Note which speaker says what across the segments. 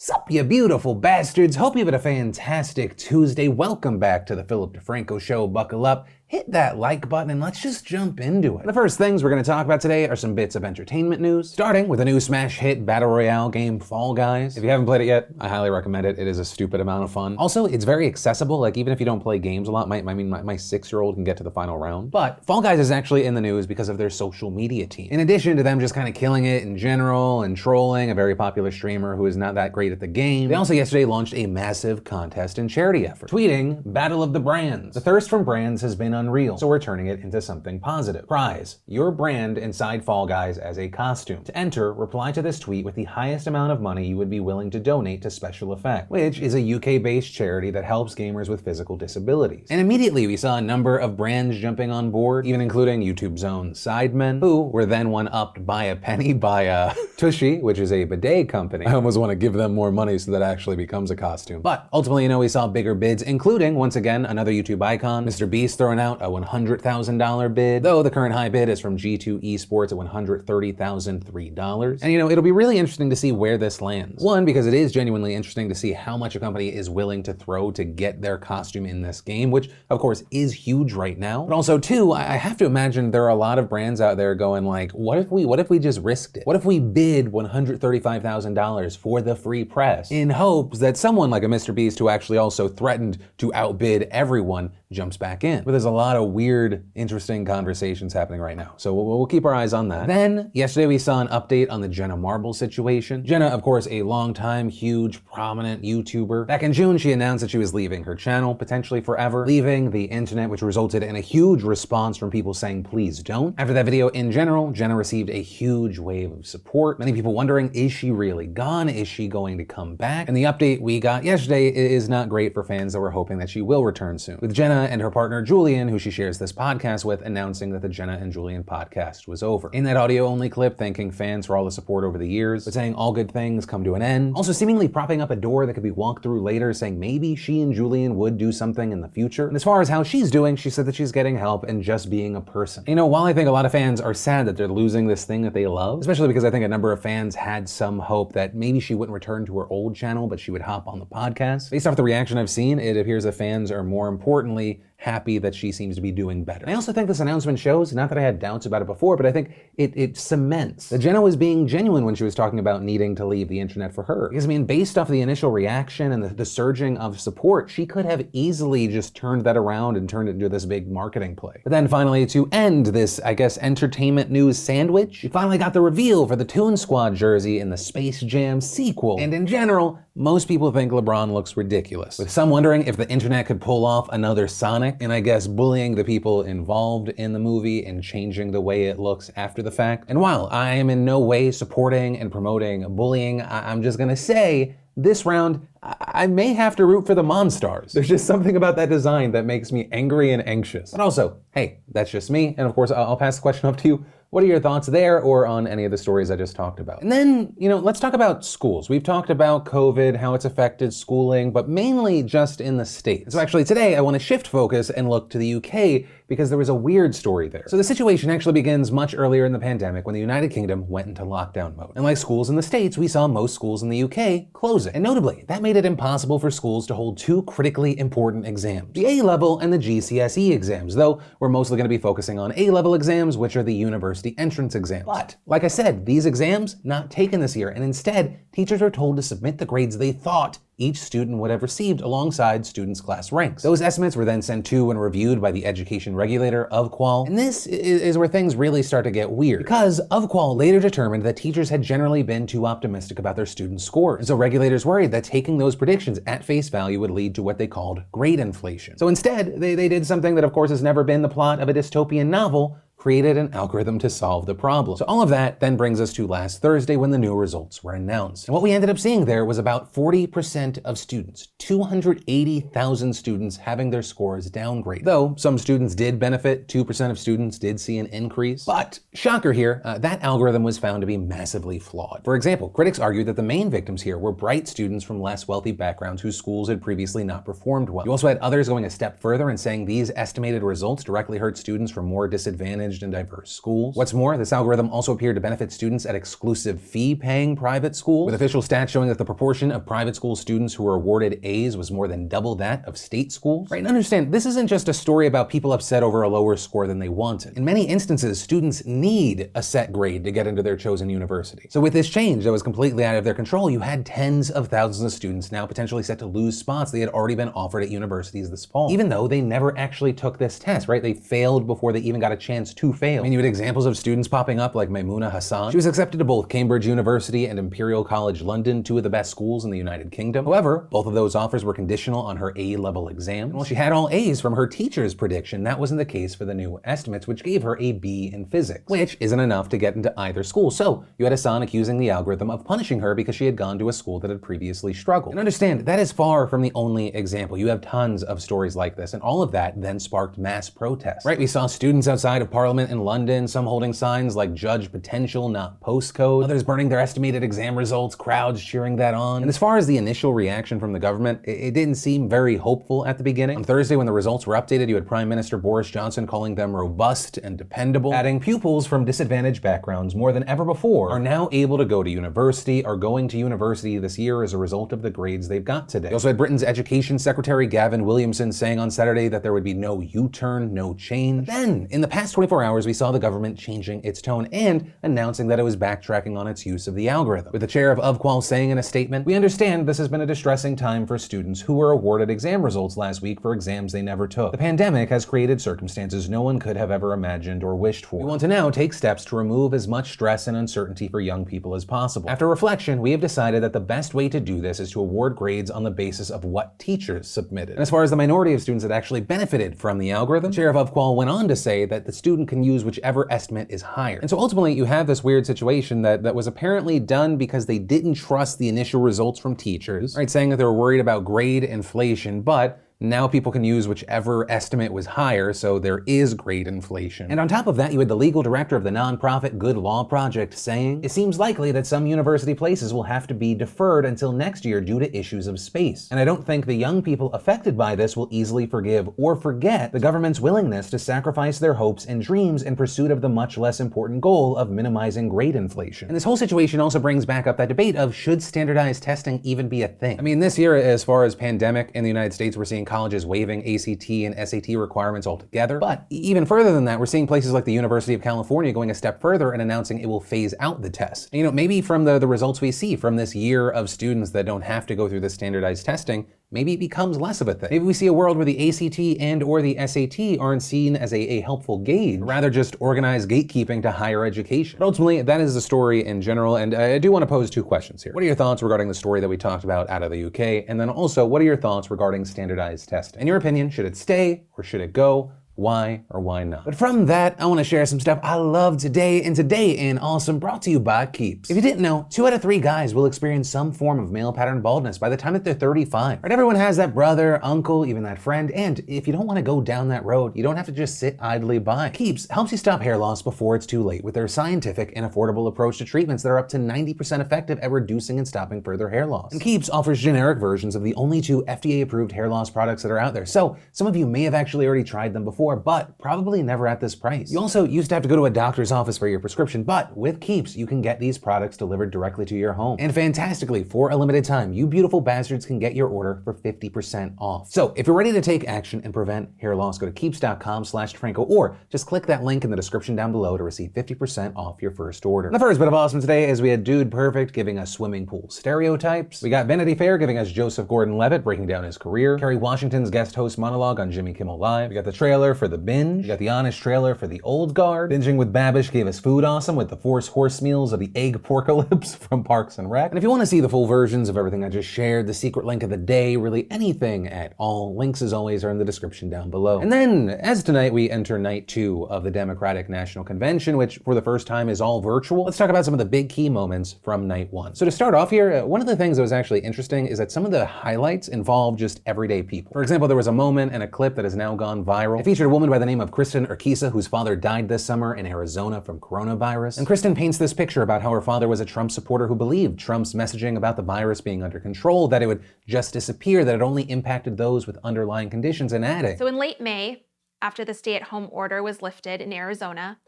Speaker 1: Sup, you beautiful bastards. Hope you've had a fantastic Tuesday. Welcome back to the DeFranco Show. Buckle up, hit that like button, and let's just jump into it. The first things we're going to talk about today are some bits of entertainment news, starting with a new smash hit battle royale game, Fall Guys. If you haven't played it yet, I highly recommend it. It is a stupid amount of fun. Also, it's very accessible. Like, even if you don't play games a lot, my 6-year-old can get to the final round. But Fall Guys is actually in the news because of their social media team. In addition to them just kind of killing it in general and trolling a very popular streamer who is not that great at the game, they also yesterday launched a massive contest and charity effort, tweeting, "Battle of the Brands. The thirst from brands has been unreal, so we're turning it into something positive. Prize, your brand inside Fall Guys as a costume. To enter, reply to this tweet with the highest amount of money you would be willing to donate to Special Effect, which is a UK-based charity that helps gamers with physical disabilities." And immediately we saw a number of brands jumping on board, even including YouTube's own Sidemen, who were then one-upped by a penny by Tushy, which is a bidet company. I almost want to give them more money so that actually becomes a costume. But ultimately, we saw bigger bids, including, once again, another YouTube icon, Mr. Beast, throwing out a $100,000 bid, though the current high bid is from G2 Esports at $130,003. And it'll be really interesting to see where this lands. One, because it is genuinely interesting to see how much a company is willing to throw to get their costume in this game, which of course is huge right now. But also two, I have to imagine there are a lot of brands out there going like, what if we just risked it? What if we bid $135,000 for the free press in hopes that someone like a Mr. Beast, who actually also threatened to outbid everyone, jumps back in? But there's a lot of weird, interesting conversations happening right now, so we'll keep our eyes on that. Then, yesterday we saw an update on the Jenna Marble situation. Jenna, of course, a long-time, huge, prominent YouTuber. Back in June, she announced that she was leaving her channel, potentially forever, leaving the internet, which resulted in a huge response from people saying, please don't. After that video, in general, Jenna received a huge wave of support. Many people wondering, is she really gone? Is she going to come back? And the update we got yesterday is not great for fans that were hoping that she will return soon, with Jenna and her partner Julian, who she shares this podcast with, announcing that the Jenna and Julian podcast was over. In that audio-only clip, thanking fans for all the support over the years, but saying all good things come to an end. Also seemingly propping up a door that could be walked through later, saying maybe she and Julian would do something in the future. And as far as how she's doing, she said that she's getting help and just being a person. While I think a lot of fans are sad that they're losing this thing that they love, especially because I think a number of fans had some hope that maybe she wouldn't return to her old channel, but she would hop on the podcast. Based off the reaction I've seen, it appears that fans are more importantly happy that she seems to be doing better. I also think this announcement shows, not that I had doubts about it before, but I think it cements that Jenna was being genuine when she was talking about needing to leave the internet for her. Because based off the initial reaction and the surging of support, she could have easily just turned that around and turned it into this big marketing play. But then finally, to end this, I guess, entertainment news sandwich, we finally got the reveal for the Toon Squad jersey in the Space Jam sequel. And in general, most people think LeBron looks ridiculous, with some wondering if the internet could pull off another Sonic, and I guess bullying the people involved in the movie and changing the way it looks after the fact. And while I am in no way supporting and promoting bullying, I'm just gonna say, this round, I may have to root for the Monstars. There's just something about that design that makes me angry and anxious. But also, hey, that's just me, and of course, I'll pass the question off to you. What are your thoughts there or on any of the stories I just talked about? And then, let's talk about schools. We've talked about COVID, how it's affected schooling, but mainly just in the States. So actually today I want to shift focus and look to the UK because there was a weird story there. So the situation actually begins much earlier in the pandemic when the United Kingdom went into lockdown mode. And like schools in the States, we saw most schools in the UK closing. And notably, that made it impossible for schools to hold two critically important exams, the A-level and the GCSE exams, though we're mostly going to be focusing on A-level exams, which are the university entrance exams. But, like I said, these exams not taken this year, and instead, teachers were told to submit the grades they thought each student would have received alongside students' class ranks. Those estimates were then sent to and reviewed by the education regulator, Ofqual, and this is where things really start to get weird, because Ofqual later determined that teachers had generally been too optimistic about their students' scores, and so regulators worried that taking those predictions at face value would lead to what they called grade inflation. So instead, they did something that of course has never been the plot of a dystopian novel, created an algorithm to solve the problem. So all of that then brings us to last Thursday when the new results were announced. And what we ended up seeing there was about 40% of students, 280,000 students having their scores downgraded. Though some students did benefit, 2% of students did see an increase. But, shocker here, that algorithm was found to be massively flawed. For example, critics argued that the main victims here were bright students from less wealthy backgrounds whose schools had previously not performed well. You also had others going a step further and saying these estimated results directly hurt students from more disadvantaged privileged and diverse schools. What's more, this algorithm also appeared to benefit students at exclusive fee-paying private schools, with official stats showing that the proportion of private school students who were awarded A's was more than double that of state schools. Right, and understand, this isn't just a story about people upset over a lower score than they wanted. In many instances, students need a set grade to get into their chosen university. So with this change that was completely out of their control, you had tens of thousands of students now potentially set to lose spots they had already been offered at universities this fall, even though they never actually took this test, right? They failed before they even got a chance to fail. I mean, you had examples of students popping up like Maimouna Hassan. She was accepted to both Cambridge University and Imperial College London, two of the best schools in the United Kingdom. However, both of those offers were conditional on her A-level exam. And while she had all A's from her teacher's prediction, that wasn't the case for the new estimates, which gave her a B in physics, which isn't enough to get into either school. So you had Hassan accusing the algorithm of punishing her because she had gone to a school that had previously struggled. And understand, that is far from the only example. You have tons of stories like this, and all of that then sparked mass protests. Right, we saw students outside of Parliament in London, some holding signs like "Judge Potential, not Postcode," others burning their estimated exam results, crowds cheering that on. And as far as the initial reaction from the government, it didn't seem very hopeful at the beginning. On Thursday, when the results were updated, you had Prime Minister Boris Johnson calling them robust and dependable, adding pupils from disadvantaged backgrounds more than ever before are now able to go to university, are going to university this year as a result of the grades they've got today. You also had Britain's Education Secretary Gavin Williamson saying on Saturday that there would be no U-turn, no change. But then, in the past 24 hours, we saw the government changing its tone and announcing that it was backtracking on its use of the algorithm, with the chair of Qual saying in a statement, "We understand this has been a distressing time for students who were awarded exam results last week for exams they never took. The pandemic has created circumstances no one could have ever imagined or wished for. We want to now take steps to remove as much stress and uncertainty for young people as possible. After reflection, we have decided that the best way to do this is to award grades on the basis of what teachers submitted." And as far as the minority of students that actually benefited from the algorithm, the chair of Qual went on to say that the student can use whichever estimate is higher. And so ultimately, you have this weird situation that was apparently done because they didn't trust the initial results from teachers, right? Saying that they were worried about grade inflation, but now people can use whichever estimate was higher, so there is grade inflation. And on top of that, you had the legal director of the nonprofit Good Law Project saying, "It seems likely that some university places will have to be deferred until next year due to issues of space. And I don't think the young people affected by this will easily forgive or forget the government's willingness to sacrifice their hopes and dreams in pursuit of the much less important goal of minimizing grade inflation." And this whole situation also brings back up that debate of should standardized testing even be a thing? I mean, this year, as far as pandemic in the United States, we're seeing colleges waiving ACT and SAT requirements altogether. But even further than that, we're seeing places like the University of California going a step further and announcing it will phase out the test. And, maybe from the results we see from this year of students that don't have to go through this standardized testing, maybe it becomes less of a thing. Maybe we see a world where the ACT and or the SAT aren't seen as a helpful gauge, rather just organized gatekeeping to higher education. But ultimately, that is the story in general, and I do want to pose two questions here. What are your thoughts regarding the story that we talked about out of the UK? And then also, what are your thoughts regarding standardized testing? In your opinion, should it stay or should it go? Why or why not? But from that, I want to share some stuff I love today, and today in Awesome brought to you by Keeps. If you didn't know, 2 out of 3 guys will experience some form of male pattern baldness by the time that they're 35. Right? Everyone has that brother, uncle, even that friend, and if you don't want to go down that road, you don't have to just sit idly by. Keeps helps you stop hair loss before it's too late with their scientific and affordable approach to treatments that are up to 90% effective at reducing and stopping further hair loss. And Keeps offers generic versions of the only 2 FDA-approved hair loss products that are out there, so some of you may have actually already tried them before, but probably never at this price. You also used to have to go to a doctor's office for your prescription, but with Keeps, you can get these products delivered directly to your home. And fantastically, for a limited time, you beautiful bastards can get your order for 50% off. So if you're ready to take action and prevent hair loss, go to keeps.com/DeFranco, or just click that link in the description down below to receive 50% off your first order. And the first bit of awesome today is we had Dude Perfect giving us swimming pool stereotypes. We got Vanity Fair giving us Joseph Gordon-Levitt breaking down his career. Kerry Washington's guest host monologue on Jimmy Kimmel Live. We got the trailer for The Binge. We got the Honest trailer for The Old Guard. Binging with Babish gave us Food Awesome with the Force Horse Meals of the Egg Porcalypse from Parks and Rec. And if you want to see the full versions of everything I just shared, the secret link of the day, really anything at all, links as always are in the description down below. And then, as tonight we enter night 2 of the Democratic National Convention, which for the first time is all virtual, let's talk about some of the big key moments from night 1. So to start off here, one of the things that was actually interesting is that some of the highlights involve just everyday people. For example, there was a moment and a clip that has now gone viral. It featured a woman by the name of Crichton whose father died this summer in Arizona from coronavirus. And Crichton paints this picture about how her father was a Trump supporter who believed Trump's messaging about the virus being under control, that it would just disappear, that it only impacted those with underlying conditions, and adding,
Speaker 2: "So in late May, after the stay-at-home order was lifted in Arizona,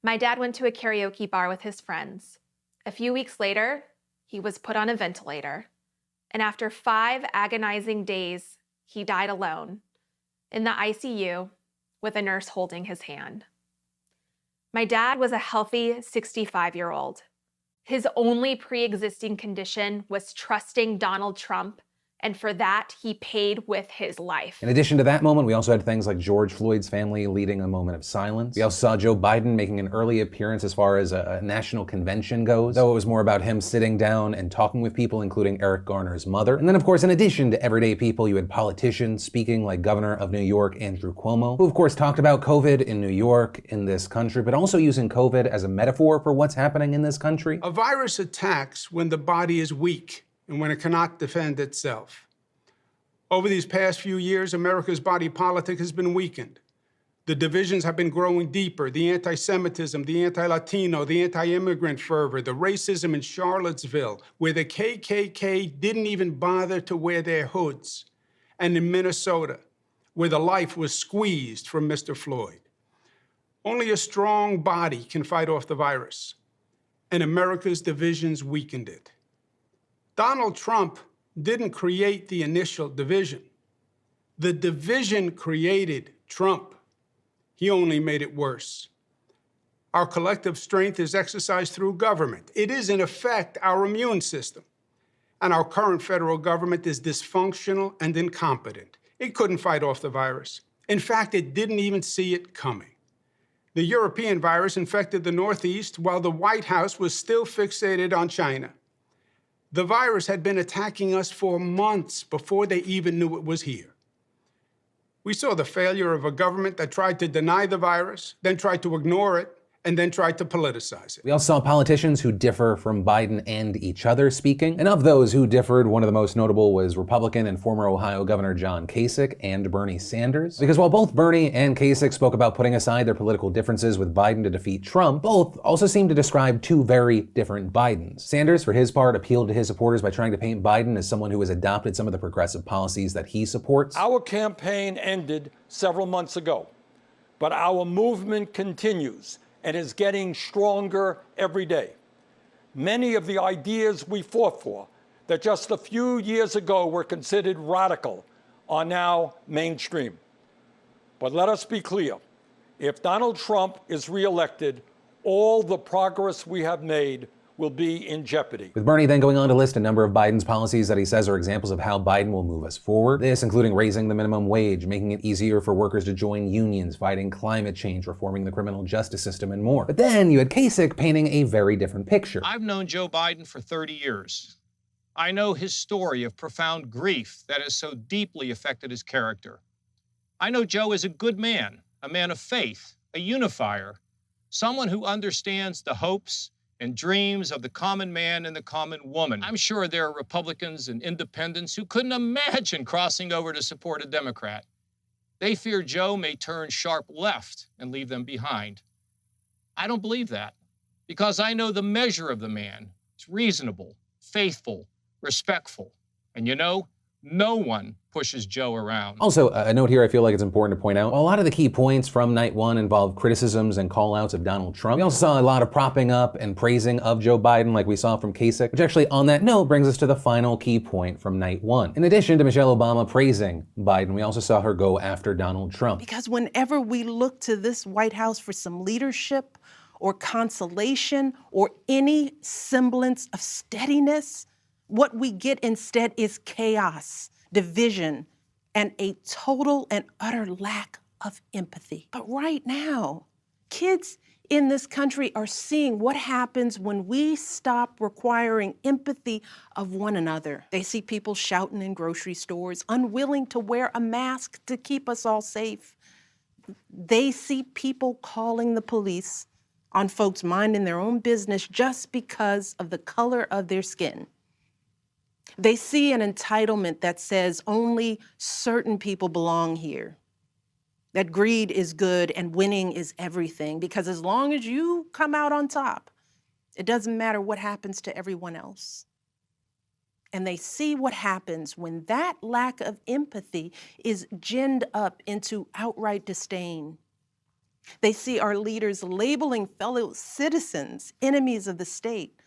Speaker 2: my dad went to a karaoke bar with his friends. A few weeks later, he was put on a ventilator. And after 5 agonizing days, he died alone in the ICU with a nurse holding his hand. My dad was a healthy 65-year-old. His only pre-existing condition was trusting Donald Trump, and for that, he paid with his life.
Speaker 1: In addition to that moment, we also had things like George Floyd's family leading a moment of silence. We also saw Joe Biden making an early appearance as far as a national convention goes, though it was more about him sitting down and talking with people, including Eric Garner's mother. And then, of course, in addition to everyday people, you had politicians speaking like Governor of New York, Andrew Cuomo, who, of course, talked about COVID in New York, in this country, but also using COVID as a metaphor for what's happening in this country.
Speaker 3: A virus attacks when the body is weak and when it cannot defend itself. Over these past few years, America's body politic has been weakened. The divisions have been growing deeper. The anti-Semitism, the anti-Latino, the anti-immigrant fervor, the racism in Charlottesville, where the KKK didn't even bother to wear their hoods, and in Minnesota, where the life was squeezed from Mr. Floyd. Only a strong body can fight off the virus, and America's divisions weakened it. Donald Trump didn't create the initial division. The division created Trump. He only made it worse. Our collective strength is exercised through government. It is, in effect, our immune system. And our current federal government is dysfunctional and incompetent. It couldn't fight off the virus. In fact, it didn't even see it coming. The European virus infected the Northeast while the White House was still fixated on China. The virus had been attacking us for months before they even knew it was here. We saw the failure of a government that tried to deny the virus, then tried to ignore it, and then tried to politicize it.
Speaker 1: We also saw politicians who differ from Biden and each other speaking. And of those who differed, one of the most notable was Republican and former Ohio Governor John Kasich and Bernie Sanders. Because while both Bernie and Kasich spoke about putting aside their political differences with Biden to defeat Trump, both also seemed to describe two very different Bidens. Sanders, for his part, appealed to his supporters by trying to paint Biden as someone who has adopted some of the progressive policies that he supports.
Speaker 4: Our campaign ended several months ago, but our movement continues and is getting stronger every day. Many of the ideas we fought for that just a few years ago were considered radical are now mainstream. But let us be clear, if Donald Trump is reelected, all the progress we have made will be in jeopardy.
Speaker 1: With Bernie then going on to list a number of Biden's policies that he says are examples of how Biden will move us forward. This including raising the minimum wage, making it easier for workers to join unions, fighting climate change, reforming the criminal justice system, and more. But then you had Kasich painting a very different picture.
Speaker 5: I've known Joe Biden for 30 years. I know his story of profound grief that has so deeply affected his character. I know Joe is a good man, a man of faith, a unifier, someone who understands the hopes and dreams of the common man and the common woman. I'm sure there are Republicans and independents who couldn't imagine crossing over to support a Democrat. They fear Joe may turn sharp left and leave them behind. I don't believe that, because I know the measure of the man. It's reasonable, faithful, respectful. And you know, no one pushes Joe around.
Speaker 1: Also, a note here I feel like it's important to point out, while a lot of the key points from night one involved criticisms and call-outs of Donald Trump, we also saw a lot of propping up and praising of Joe Biden like we saw from Kasich, which actually on that note brings us to the final key point from night one. In addition to Michelle Obama praising Biden, we also saw her go after Donald Trump.
Speaker 6: Because whenever we look to this White House for some leadership or consolation or any semblance of steadiness, what we get instead is chaos, division, and a total and utter lack of empathy. But right now, kids in this country are seeing what happens when we stop requiring empathy of one another. They see people shouting in grocery stores, unwilling to wear a mask to keep us all safe. They see people calling the police on folks minding their own business just because of the color of their skin. They see an entitlement that says only certain people belong here, that greed is good and winning is everything, because as long as you come out on top, it doesn't matter what happens to everyone else. And they see what happens when that lack of empathy is ginned up into outright disdain. They see our leaders labeling fellow citizens enemies of the state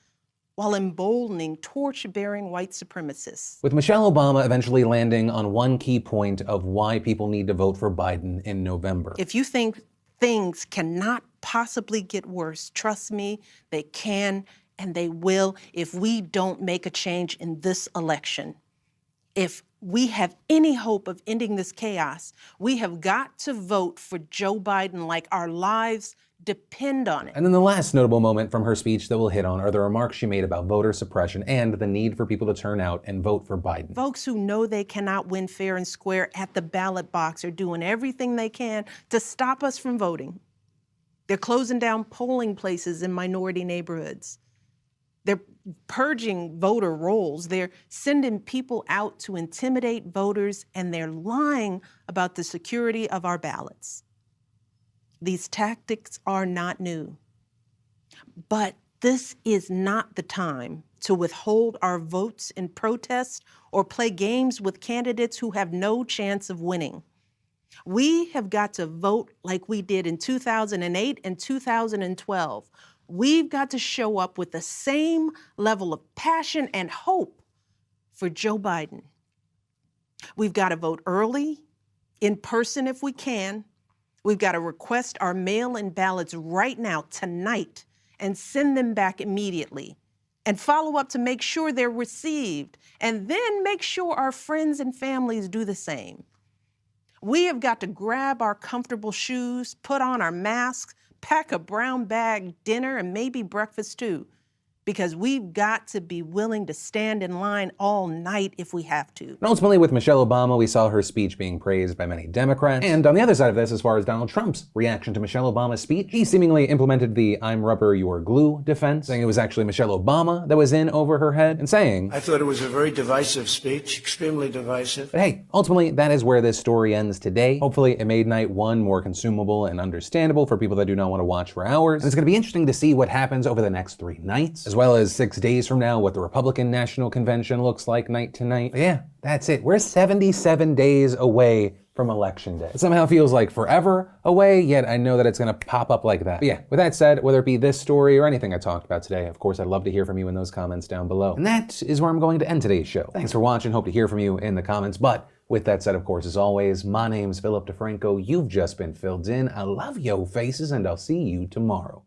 Speaker 6: while emboldening torch-bearing white supremacists.
Speaker 1: With Michelle Obama eventually landing on one key point of why people need to vote for Biden in November.
Speaker 6: If you think things cannot possibly get worse, trust me, they can and they will if we don't make a change in this election. If we have any hope of ending this chaos, we have got to vote for Joe Biden like our lives depend on it.
Speaker 1: And then the last notable moment from her speech that we'll hit on are the remarks she made about voter suppression and the need for people to turn out and vote for Biden.
Speaker 6: Folks who know they cannot win fair and square at the ballot box are doing everything they can to stop us from voting. They're closing down polling places in minority neighborhoods. They're purging voter rolls. They're sending people out to intimidate voters, and they're lying about the security of our ballots. These tactics are not new. But this is not the time to withhold our votes in protest or play games with candidates who have no chance of winning. We have got to vote like we did in 2008 and 2012. We've got to show up with the same level of passion and hope for Joe Biden. We've got to vote early, in person if we can. We've got to request our mail-in ballots right now, tonight, and send them back immediately. And follow up to make sure they're received. And then make sure our friends and families do the same. We have got to grab our comfortable shoes, put on our masks, pack a brown bag dinner and maybe breakfast too, because we've got to be willing to stand in line all night if we have to.
Speaker 1: And ultimately, with Michelle Obama, we saw her speech being praised by many Democrats. And on the other side of this, as far as Donald Trump's reaction to Michelle Obama's speech, he seemingly implemented the "I'm rubber, you're glue" defense, saying it was actually Michelle Obama that was in over her head, and saying,
Speaker 7: I thought it was a very divisive speech, extremely divisive.
Speaker 1: But hey, ultimately, that is where this story ends today. Hopefully, it made night one more consumable and understandable for people that do not want to watch for hours. And it's going to be interesting to see what happens over the next 3 nights, as well as 6 days from now, what the Republican National Convention looks like night to night. But yeah, that's it. We're 77 days away from Election Day. It somehow feels like forever away, yet I know that it's going to pop up like that. But yeah, with that said, whether it be this story or anything I talked about today, of course, I'd love to hear from you in those comments down below. And that is where I'm going to end today's show. Thanks for watching. Hope to hear from you in the comments. But with that said, of course, as always, my name's Philip DeFranco. You've just been filled in. I love yo faces, and I'll see you tomorrow.